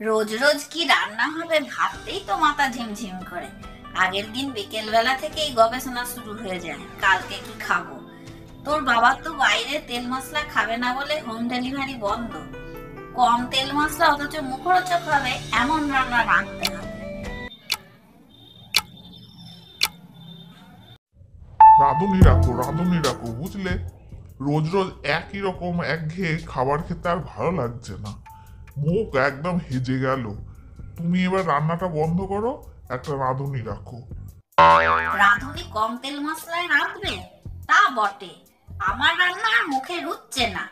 রোজ রোজ কি রান্না হবে ভাবতেই তো মাথা ঝিমঝিম করে। আগের দিন বিকেল বেলা থেকেই গবেষণা শুরু হয়ে যায়, কালকে কি খাবো। তোর বাবা তো বাইরে তেল মশলা খাবে না বলে হোম ডেলিভারি বন্ধ। কম তেল মশলা অথচ মুখরোচক হবে এমন রান্না রাঁধতে হবে। রাঁধুনি রাখো বুঝলে। রোজ রোজ একই রকম একঘেয়ে খাবার খেতে আর ভালো লাগছে না। মুখ একদম হেজে গেল। তুমি এবার রান্নাটা বন্ধ করো, একটা রাঁধুনি রাখো। রাঁধুনি কম তেল মশলায় রাঁধবে? তা বটে, আমার রান্না আর মুখে রুচছে না।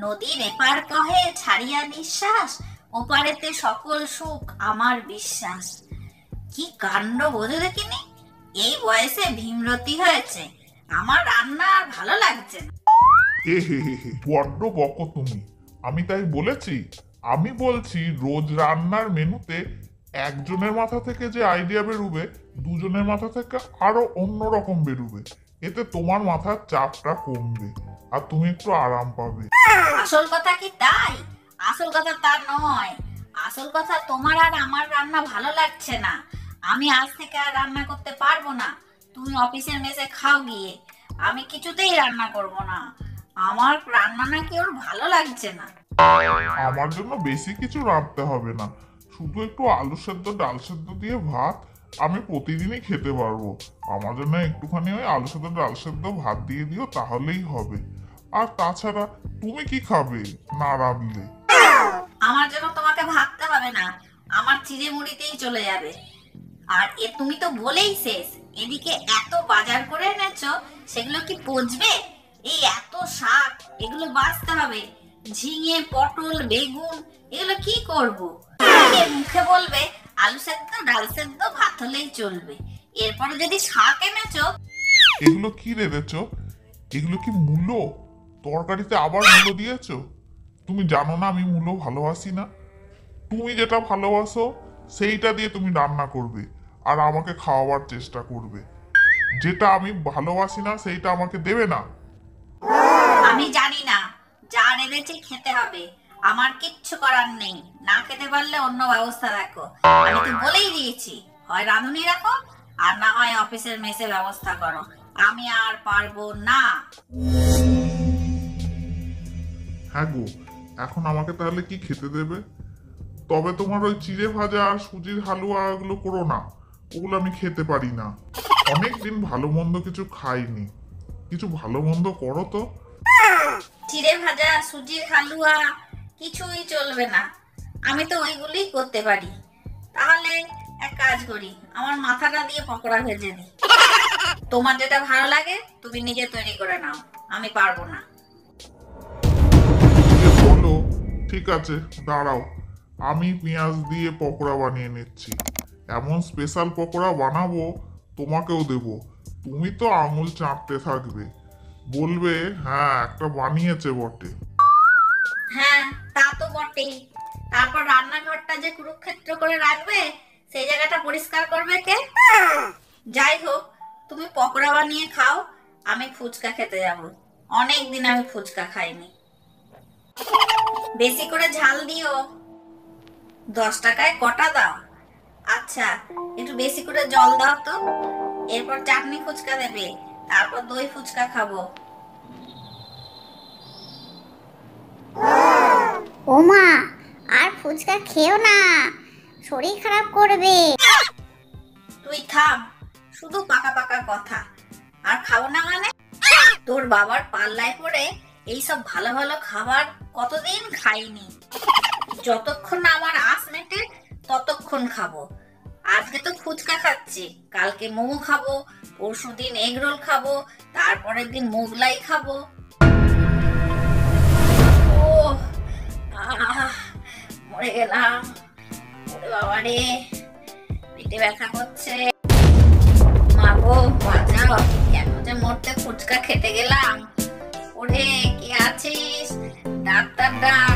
নদীর এপার কহে ছাড়িয়া নিঃশ্বাস, ওপারেতে সকল সুখ আমার বিশ্বাস। কি কাণ্ড বোঝো দেখিনি, এই বয়সে ভীমরতি হয়েছে, আমার রান্না আর ভালো লাগছে না। বড্ড বকো তুমি। আমি তাই বলেছি? আমি বলছি রোজ রান্নার মেনুতে একজনের মাথা থেকে যে আইডিয়া বেরোবে, দুজনের মাথা থেকে আরো অন্যরকম বেরোবে। এতে তোমার মাথার চাপটা কমবে আর তুমি একটু আরাম পাবে। আসল কথা কি তাই? আসল কথা তা নয়। আসল কথা তোমার আর আমার রান্না ভালো লাগছে না। আমি আজ থেকে আর রান্না করতে পারবো না। তুমি অফিসের মেসে খাও গিয়ে, আমি কিছুতেই রান্না করব না। আমার রান্না নাকি ওর ভালো লাগছে না। আমার জন্য বেশি কিছু রাঁধতে হবে না, শুধু একটু আলু সেদ্ধ ডাল সেদ্ধ দিয়ে ভাত আমি প্রতিদিনই খেতে পারবো। আমার জন্য একটুখানি ওই আলু সেদ্ধ ডাল সেদ্ধ ভাত দিয়ে দিও, তাহলেই হবে। আর তাছাড়া তুমি কি খাবে না রাঁধলে? আমার জন্য তোমাকে ভাবতে হবে না, আমার চিড়ে মুড়িতেই চলে যাবে। আর তুমি তো বলেই শেষ। এদিকে এত বাজার করে এনেছো, সেগুলো কি পচবে? এই এত শাক, এগুলো বাঁচতে হবে। ঝিঙে, পটল, বেগুন, এগুলো কি করব? মুখে বলবে আলু সেদ্ধ ডাল সেদ্ধ ভাত হলেই চলবে, এরপরে যদি শাক এনেছো। এগুলো কি রেঁধেছো? এগুলো কি মূলো? তরকারিতে আবার মূলো দিয়েছো? তুমি জানো না আমি মূলো ভালোবাসি না? তুমি যেটা ভালোবাসো সেইটা দিয়ে তুমি রান্না করবে আর আমাকে খাওয়াবার চেষ্টা করবে। যেটা আমি ভালোবাসি না সেইটা আমাকে দেবে না। আমি জানি না, যা রেঁধেছে খেতে হবে, আমার কিচ্ছু করার নেই। না খেতে পারলে অন্য ব্যবস্থা রাখো। আমি তো বলেই দিয়েছি, হয় রাঁধুনি রাখো আর না হয় অফিসের মেসে ব্যবস্থা করো। আমি আর পারবো না। হ্যাঁ গো, এখন আমাকে তাহলে কি খেতে দেবে? তবে তোমার ওই চিড়ে ভাজা আর সুজির হালুয়া এগুলো করো না, ওগুলো আমি খেতে পারি না। অনেকদিন ভালো মন্দ কিছু খাইনি, কিছু ভালো মন্দ করো তো। চিড়ে ভাজা সুজির হালুয়া কিছুই চলবে না, আমি তো ওইগুলোই করতে পারি। তাহলে এক কাজ করি, আমার মাথাটা দিয়ে পকোড়া ভেজে দিই। তোমার যেটা ভালো লাগে তুমি নিজে তৈরি করে নাও, আমি পারবো না। বলো ঠিক আছে, দাঁড়াও, আমি পেঁয়াজ দিয়ে পকোড়া বানিয়ে নিচ্ছি। এমন স্পেশাল পকোড়া বানাবো তোমাকেও দেব। তুমি তো আঙুল চাটতে থাকবে, বলবে হ্যাঁ একটা বানিয়েছে বটে। হ্যাঁ তা তো বটেই। তারপর রান্নাঘরটা যে কুরুক্ষেত্র করে রাখবে, সেই জায়গাটা পরিষ্কার করবে কে? যাই হোক, তুমি পকোড়া বানিয়ে খাও, আমি ফুচকা খেতে যাব। অনেক দিন আমি ফুচকা খাইনি। বেশি করে ঝাল দিও। 10 টাকায় কটা দাও? আচ্ছা, একটু বেশি করে জল দাও তো। এরপর চাটনি ফুচকা দেবে, তারপর দই ফুচকা খাবো। ওমা, আর ফুচকা খেও না, শরীর খারাপ করবে। তুই থাম, শুধু পাকা পাকা কথা। আর খাবো না মানে? তোর বাবার পাল্লায় পড়ে এইসব ভালো ভালো খাবার কতদিন খাইনি। যতক্ষণ না আমার আঁচ মেটে ততক্ষণ খাবো। আজকে তো ফুচকা খাচ্ছি, কালকে মোমো খাবো, পরশুদিন এগ রোল খাবো, তারপরের দিন মোগলাই খাবো। ও মরে গেলাম। ওরে বাবা রে, পেটে ব্যথা করছে। মাগো বাঁচাও, কেন যে মরতে ফুচকা খেতে গেলাম। ওরে কে আছিস? ডাক্তার ডাক।